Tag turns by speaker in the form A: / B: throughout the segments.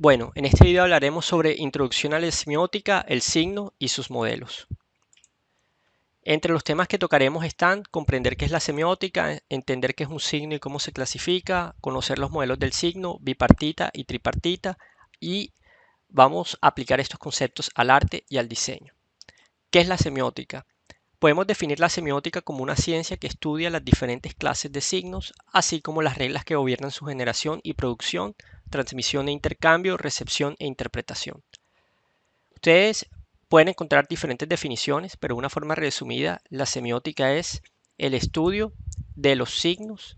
A: Bueno, en este video hablaremos sobre introducción a la semiótica, el signo y sus modelos. Entre los temas que tocaremos están comprender qué es la semiótica, entender qué es un signo y cómo se clasifica, conocer los modelos del signo, bipartita y tripartita, y vamos a aplicar estos conceptos al arte y al diseño. ¿Qué es la semiótica? Podemos definir la semiótica como una ciencia que estudia las diferentes clases de signos, así como las reglas que gobiernan su generación y producción, transmisión e intercambio, recepción e interpretación. Ustedes pueden encontrar diferentes definiciones, pero de una forma resumida, la semiótica es el estudio de los signos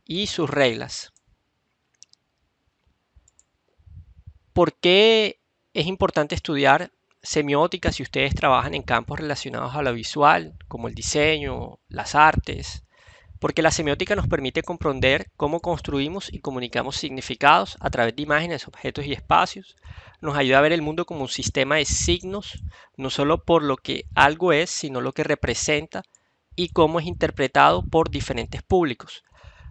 A: y sus reglas. ¿Por qué es importante estudiar semiótica si ustedes trabajan en campos relacionados a lo visual, como el diseño, las artes? Porque la semiótica nos permite comprender cómo construimos y comunicamos significados a través de imágenes, objetos y espacios. Nos ayuda a ver el mundo como un sistema de signos, no solo por lo que algo es, sino lo que representa y cómo es interpretado por diferentes públicos.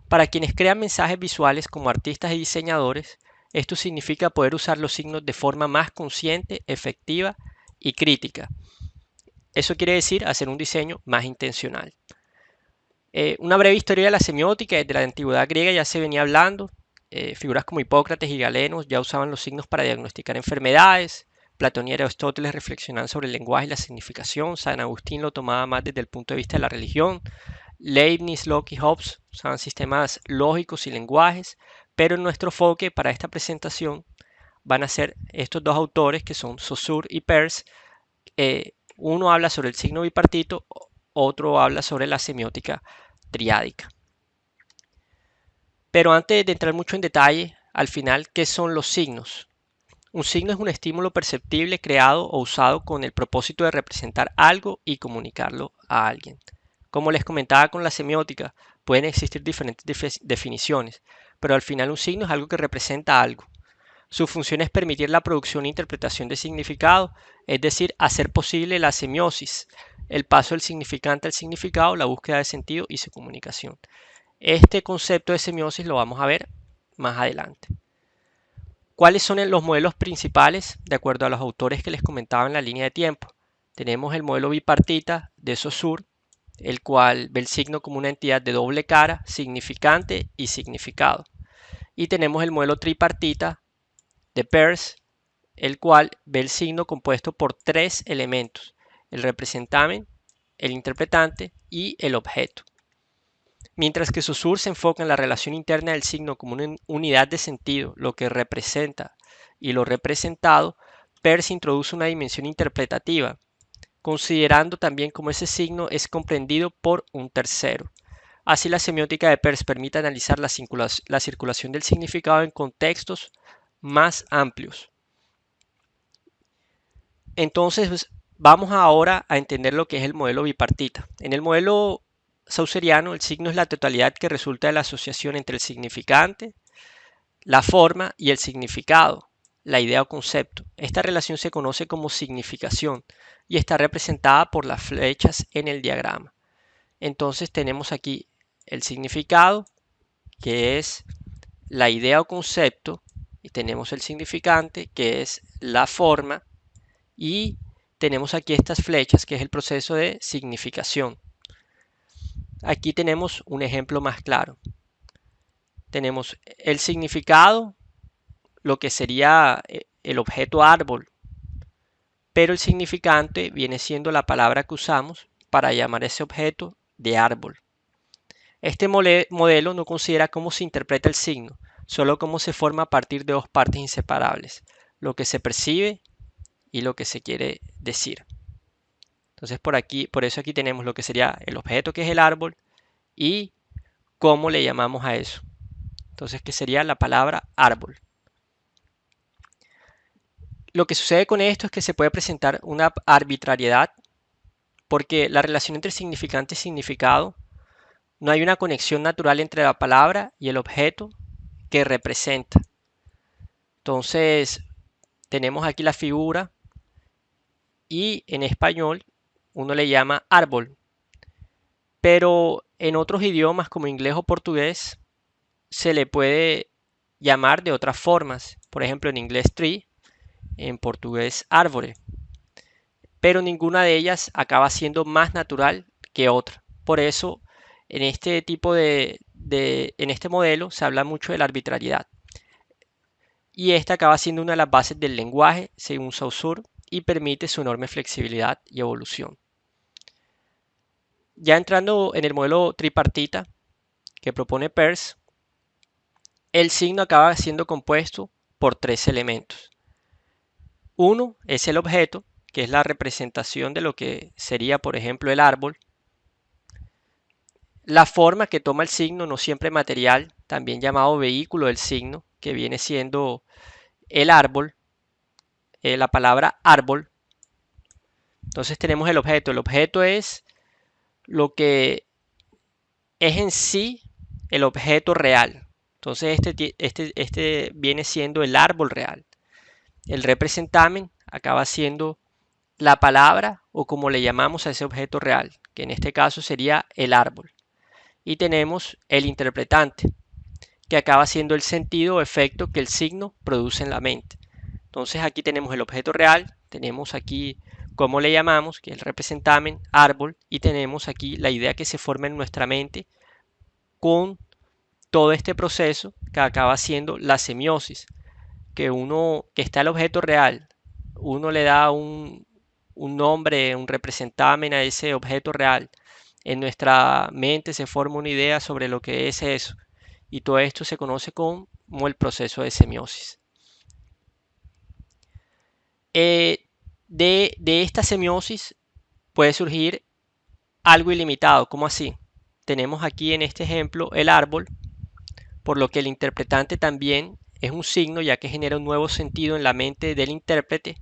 A: Para quienes crean mensajes visuales como artistas y diseñadores, esto significa poder usar los signos de forma más consciente, efectiva y crítica. Eso quiere decir hacer un diseño más intencional. Una breve historia de la semiótica. Desde la antigüedad griega ya se venía hablando. Figuras como Hipócrates y Galeno ya usaban los signos para diagnosticar enfermedades. Platón y Aristóteles reflexionaban sobre el lenguaje y la significación. San Agustín lo tomaba más desde el punto de vista de la religión. Leibniz, Locke y Hobbes usaban sistemas lógicos y lenguajes. Pero en nuestro enfoque para esta presentación van a ser estos dos autores que son Saussure y Peirce. Uno habla sobre el signo bipartito, otro habla sobre la semiótica triádica. Pero antes de entrar mucho en detalle, al final, ¿qué son los signos? Un signo es un estímulo perceptible creado o usado con el propósito de representar algo y comunicarlo a alguien. Como les comentaba con la semiótica, pueden existir diferentes definiciones, pero al final un signo es algo que representa algo. Su función es permitir la producción e interpretación de significado, es decir, hacer posible la semiosis, el paso del significante al significado, la búsqueda de sentido y su comunicación. Este concepto de semiosis lo vamos a ver más adelante. ¿Cuáles son los modelos principales de acuerdo a los autores que les comentaba en la línea de tiempo? Tenemos el modelo bipartita de Saussure, el cual ve el signo como una entidad de doble cara, significante y significado. Y tenemos el modelo tripartita de Peirce, el cual ve el signo compuesto por tres elementos: el representamen, el interpretante y el objeto. Mientras que Saussure se enfoca en la relación interna del signo como una unidad de sentido, lo que representa y lo representado, Peirce introduce una dimensión interpretativa, considerando también cómo ese signo es comprendido por un tercero. Así, la semiótica de Peirce permite analizar la circulación del significado en contextos más amplios. Entonces, vamos ahora a entender lo que es el modelo bipartita. En el modelo saussuriano, el signo es la totalidad que resulta de la asociación entre el significante, la forma y el significado, la idea o concepto. Esta relación se conoce como significación y está representada por las flechas en el diagrama. Entonces tenemos aquí el significado, que es la idea o concepto, y tenemos el significante, que es la forma, y tenemos aquí estas flechas, que es el proceso de significación. Aquí tenemos un ejemplo más claro. Tenemos el significado, lo que sería el objeto árbol, pero el significante viene siendo la palabra que usamos para llamar ese objeto de árbol. Este modelo no considera cómo se interpreta el signo, solo cómo se forma a partir de dos partes inseparables: lo que se percibe y lo que se quiere decir. Entonces por eso aquí tenemos lo que sería el objeto, que es el árbol, y cómo le llamamos a eso. Entonces, ¿qué sería la palabra árbol? Lo que sucede con esto es que se puede presentar una arbitrariedad, porque la relación entre significante y significado, no hay una conexión natural entre la palabra y el objeto que representa. Entonces, tenemos aquí la figura y en español uno le llama árbol, pero en otros idiomas como inglés o portugués se le puede llamar de otras formas. Por ejemplo, en inglés tree, en portugués árvore. Pero ninguna de ellas acaba siendo más natural que otra. Por eso, en este tipo en este modelo se habla mucho de la arbitrariedad. Y esta acaba siendo una de las bases del lenguaje, según Saussure, y permite su enorme flexibilidad y evolución. Ya entrando en el modelo tripartita que propone Peirce, el signo acaba siendo compuesto por tres elementos. Uno es el objeto, que es la representación de lo que sería, por ejemplo, el árbol. La forma que toma el signo, no siempre material, también llamado vehículo del signo, que viene siendo el árbol, la palabra árbol. Entonces tenemos el objeto. El objeto es lo que es en sí el objeto real. Entonces este viene siendo el árbol real. El representamen acaba siendo la palabra o como le llamamos a ese objeto real, que en este caso sería el árbol. Y tenemos el interpretante, que acaba siendo el sentido o efecto que el signo produce en la mente. Entonces aquí tenemos el objeto real, tenemos aquí cómo le llamamos, que es el representamen, árbol, y tenemos aquí la idea que se forma en nuestra mente con todo este proceso que acaba siendo la semiosis, que está el objeto real, uno le da un nombre, un representamen a ese objeto real. En nuestra mente se forma una idea sobre lo que es eso. Y todo esto se conoce como el proceso de semiosis. De esta semiosis puede surgir algo ilimitado. ¿Cómo así? Tenemos aquí en este ejemplo el árbol, por lo que el interpretante también es un signo, ya que genera un nuevo sentido en la mente del intérprete.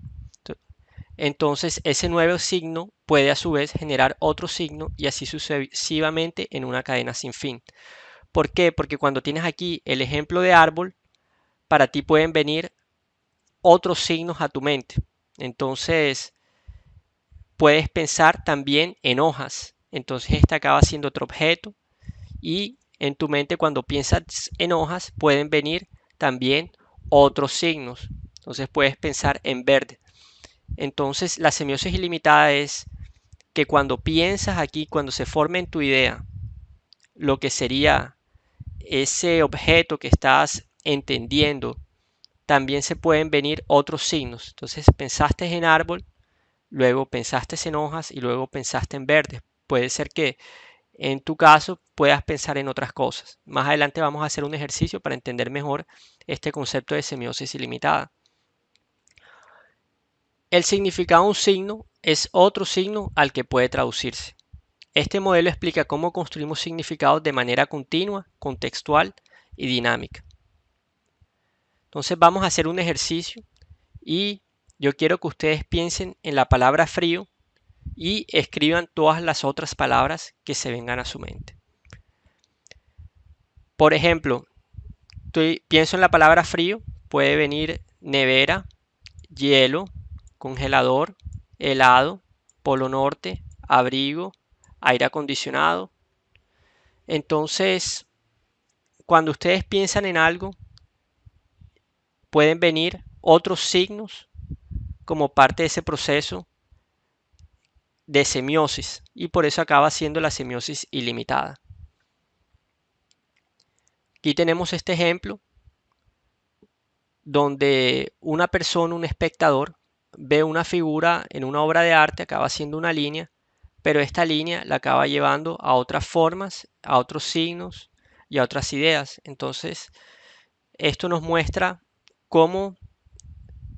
A: Entonces ese nuevo signo puede a su vez generar otro signo y así sucesivamente en una cadena sin fin. ¿Por qué? Porque cuando tienes aquí el ejemplo de árbol, para ti pueden venir otros signos a tu mente. Entonces puedes pensar también en hojas. Entonces este acaba siendo otro objeto y en tu mente cuando piensas en hojas pueden venir también otros signos. Entonces puedes pensar en verde. Entonces la semiosis ilimitada es que cuando piensas aquí, cuando se forma en tu idea lo que sería ese objeto que estás entendiendo, también se pueden venir otros signos. Entonces pensaste en árbol, luego pensaste en hojas y luego pensaste en verde. Puede ser que en tu caso puedas pensar en otras cosas. Más adelante vamos a hacer un ejercicio para entender mejor este concepto de semiosis ilimitada. El significado de un signo es otro signo al que puede traducirse. Este modelo explica cómo construimos significados de manera continua, contextual y dinámica. Entonces vamos a hacer un ejercicio y yo quiero que ustedes piensen en la palabra frío y escriban todas las otras palabras que se vengan a su mente. Por ejemplo, pienso en la palabra frío, puede venir nevera, hielo, congelador, helado, polo norte, abrigo, aire acondicionado. Entonces, cuando ustedes piensan en algo, pueden venir otros signos como parte de ese proceso de semiosis y por eso acaba siendo la semiosis ilimitada. Aquí tenemos este ejemplo donde una persona, un espectador, ve una figura en una obra de arte, acaba haciendo una línea, pero esta línea la acaba llevando a otras formas, a otros signos y a otras ideas. Entonces, esto nos muestra cómo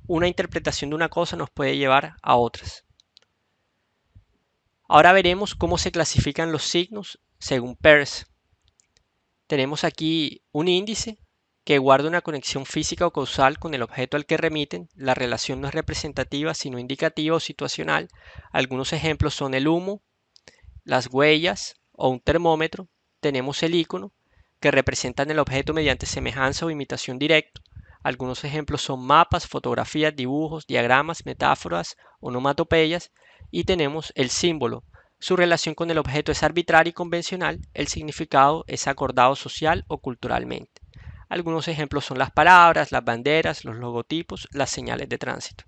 A: una interpretación de una cosa nos puede llevar a otras. Ahora veremos cómo se clasifican los signos según Peirce. Tenemos aquí un índice que guarda una conexión física o causal con el objeto al que remiten. La relación no es representativa, sino indicativa o situacional. Algunos ejemplos son el humo, las huellas o un termómetro. Tenemos el icono, que representan el objeto mediante semejanza o imitación directa. Algunos ejemplos son mapas, fotografías, dibujos, diagramas, metáforas, onomatopeyas. Y tenemos el símbolo. Su relación con el objeto es arbitraria y convencional. El significado es acordado social o culturalmente. Algunos ejemplos son las palabras, las banderas, los logotipos, las señales de tránsito.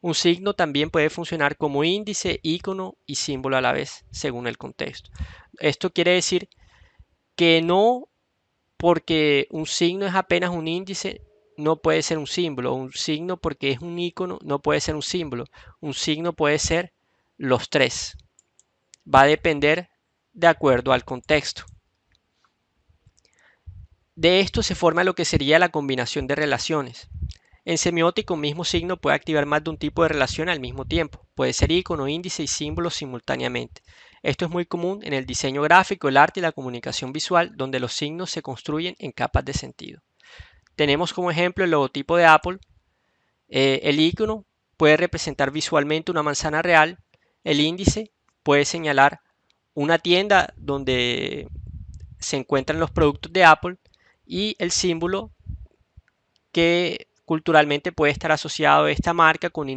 A: Un signo también puede funcionar como índice, icono y símbolo a la vez, según el contexto. Esto quiere decir que no porque un signo es apenas un índice, no puede ser un símbolo. Un signo porque es un icono, no puede ser un símbolo. Un signo puede ser los tres. Va a depender de acuerdo al contexto. De esto se forma lo que sería la combinación de relaciones. En semiótica, un mismo signo puede activar más de un tipo de relación al mismo tiempo. Puede ser icono, índice y símbolo simultáneamente. Esto es muy común en el diseño gráfico, el arte y la comunicación visual, donde los signos se construyen en capas de sentido. Tenemos como ejemplo el logotipo de Apple. El icono puede representar visualmente una manzana real. El índice puede señalar una tienda donde se encuentran los productos de Apple, y el símbolo que culturalmente puede estar asociado a esta marca con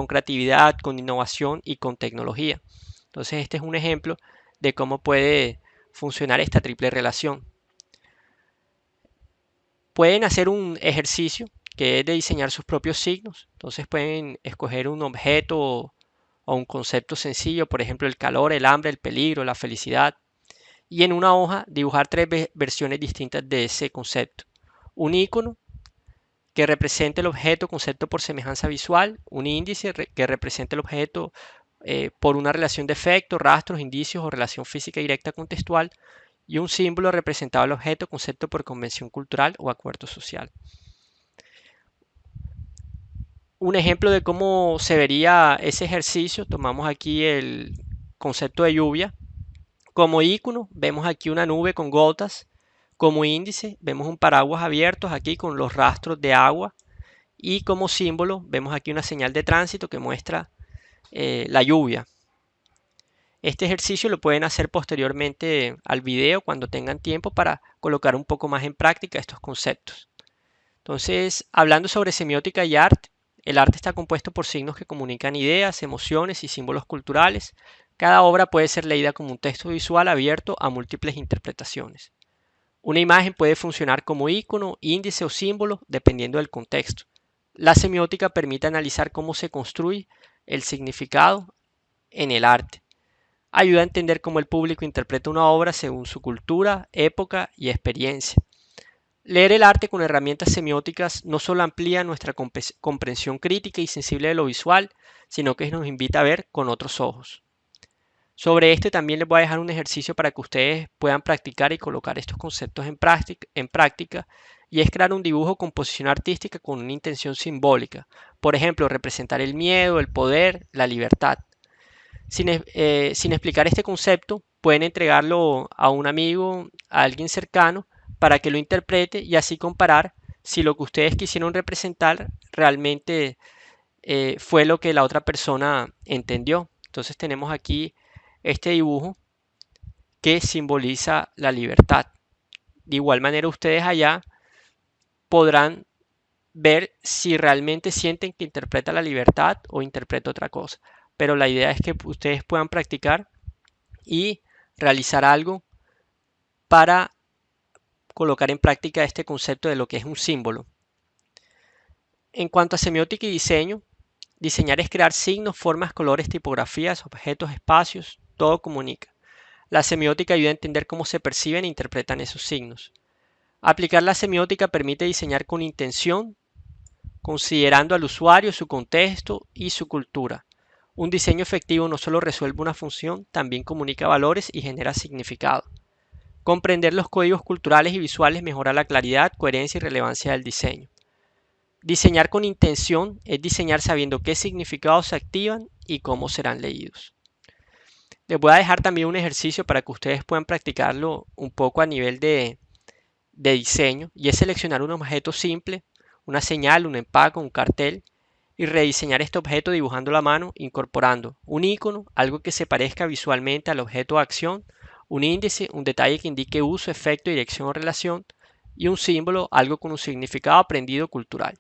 A: creatividad, con innovación y con tecnología. Entonces este es un ejemplo de cómo puede funcionar esta triple relación. Pueden hacer un ejercicio que es de diseñar sus propios signos. Entonces pueden escoger un objeto o un concepto sencillo, por ejemplo el calor, el hambre, el peligro, la felicidad, y en una hoja dibujar tres versiones distintas de ese concepto. Un icono que represente el objeto concepto por semejanza visual, un índice que represente el objeto por una relación de efectos, rastros, indicios o relación física directa contextual, y un símbolo representado al objeto concepto por convención cultural o acuerdo social. Un ejemplo de cómo se vería ese ejercicio, tomamos aquí el concepto de lluvia. Como icono vemos aquí una nube con gotas. Como índice vemos un paraguas abierto aquí con los rastros de agua. Y como símbolo vemos aquí una señal de tránsito que muestra la lluvia. Este ejercicio lo pueden hacer posteriormente al video cuando tengan tiempo para colocar un poco más en práctica estos conceptos. Entonces, hablando sobre semiótica y arte, el arte está compuesto por signos que comunican ideas, emociones y símbolos culturales. Cada obra puede ser leída como un texto visual abierto a múltiples interpretaciones. Una imagen puede funcionar como icono, índice o símbolo dependiendo del contexto. La semiótica permite analizar cómo se construye el significado en el arte. Ayuda a entender cómo el público interpreta una obra según su cultura, época y experiencia. Leer el arte con herramientas semióticas no solo amplía nuestra comprensión crítica y sensible de lo visual, sino que nos invita a ver con otros ojos. Sobre esto también les voy a dejar un ejercicio para que ustedes puedan practicar y colocar estos conceptos en práctica, y es crear un dibujo o composición artística con una intención simbólica. Por ejemplo, representar el miedo, el poder, la libertad. Sin explicar este concepto, pueden entregarlo a un amigo, a alguien cercano, para que lo interprete y así comparar si lo que ustedes quisieron representar realmente fue lo que la otra persona entendió. Entonces tenemos aquí este dibujo que simboliza la libertad. De igual manera ustedes allá podrán ver si realmente sienten que interpreta la libertad o interpreta otra cosa. Pero la idea es que ustedes puedan practicar y realizar algo para colocar en práctica este concepto de lo que es un símbolo. En cuanto a semiótica y diseño, diseñar es crear signos, formas, colores, tipografías, objetos, espacios, todo comunica. La semiótica ayuda a entender cómo se perciben e interpretan esos signos. Aplicar la semiótica permite diseñar con intención, considerando al usuario, su contexto y su cultura. Un diseño efectivo no solo resuelve una función, también comunica valores y genera significado. Comprender los códigos culturales y visuales mejora la claridad, coherencia y relevancia del diseño. Diseñar con intención es diseñar sabiendo qué significados se activan y cómo serán leídos. Les voy a dejar también un ejercicio para que ustedes puedan practicarlo un poco a nivel de diseño, y es seleccionar un objeto simple, una señal, un empaque, un cartel, y rediseñar este objeto dibujando a mano, incorporando un icono, algo que se parezca visualmente al objeto de acción, un índice, un detalle que indique uso, efecto, dirección o relación, y un símbolo, algo con un significado aprendido cultural.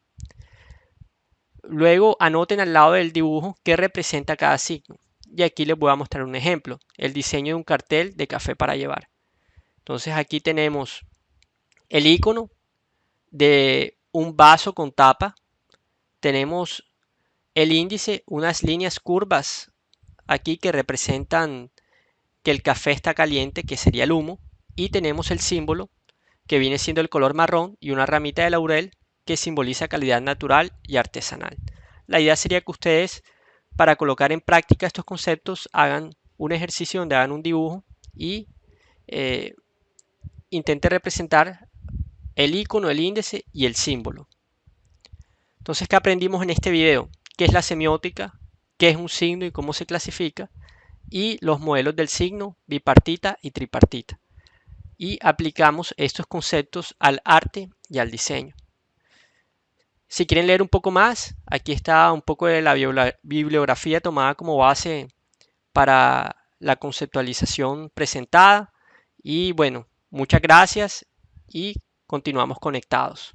A: Luego anoten al lado del dibujo qué representa cada signo. Y aquí les voy a mostrar un ejemplo, el diseño de un cartel de café para llevar. Entonces aquí tenemos el icono de un vaso con tapa. Tenemos el índice, unas líneas curvas aquí que representan que el café está caliente, que sería el humo. Y tenemos el símbolo, que viene siendo el color marrón, y una ramita de laurel que simboliza calidad natural y artesanal. La idea sería que ustedes, para colocar en práctica estos conceptos, hagan un ejercicio donde hagan un dibujo y eh, intenten representar el icono, el índice y el símbolo. Entonces, ¿qué aprendimos en este video? ¿Qué es la semiótica? ¿Qué es un signo y cómo se clasifica? Y los modelos del signo, bipartita y tripartita. Y aplicamos estos conceptos al arte y al diseño. Si quieren leer un poco más, aquí está un poco de la bibliografía tomada como base para la conceptualización presentada. Y bueno, muchas gracias y continuamos conectados.